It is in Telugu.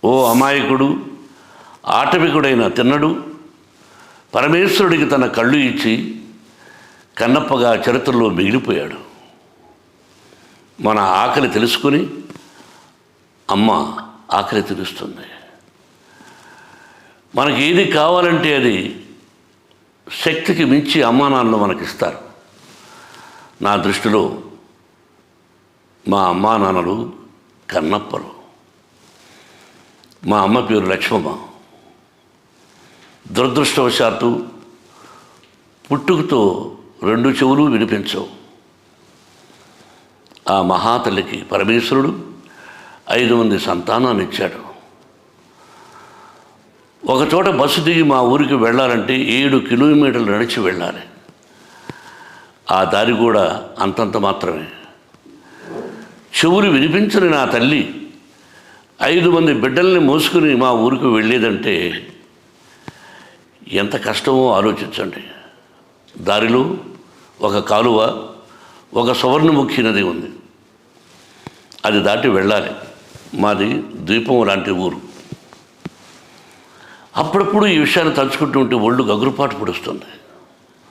ఓ అమాయకుడు, ఆటవికుడైన తిన్నడు పరమేశ్వరుడికి తన కళ్ళు ఇచ్చి కన్నప్పగా చరిత్రలో మిగిలిపోయాడు. మన ఆకలి తెలుసుకుని అమ్మ ఆకలి తీరుస్తుంది. మనకి ఏది కావాలంటే అది శక్తికి మించి అమ్మా నాన్నలు మనకిస్తారు. నా దృష్టిలో మా అమ్మా నాన్నలు కన్నప్పలు. మా అమ్మ పేరు లక్ష్మమ్మ. దురదృష్టవశాత్తు పుట్టుకతో 2 చెవులు వినిపించవు. ఆ మహాతల్లికి పరమేశ్వరుడు 5 మంది సంతానాన్ని ఇచ్చాడు. ఒకచోట బస్సు దిగి మా ఊరికి వెళ్ళాలంటే 7 కిలోమీటర్లు నడిచి వెళ్ళాలి. ఆ దారి కూడా అంతంత మాత్రమే. చెవులు వినిపించని నా తల్లి 5 మంది బిడ్డల్ని మోసుకుని మా ఊరికి వెళ్ళేదంటే ఎంత కష్టమో ఆలోచించండి. దారిలో ఒక కాలువ, ఒక సువర్ణముఖి నది ఉంది. అది దాటి వెళ్ళాలి. మాది ద్వీపం లాంటి ఊరు. అప్పుడప్పుడు ఈ విషయాన్ని తలుచుకుంటూ ఉంటే ఒళ్ళు గగురుపాటు పొడుస్తుంది.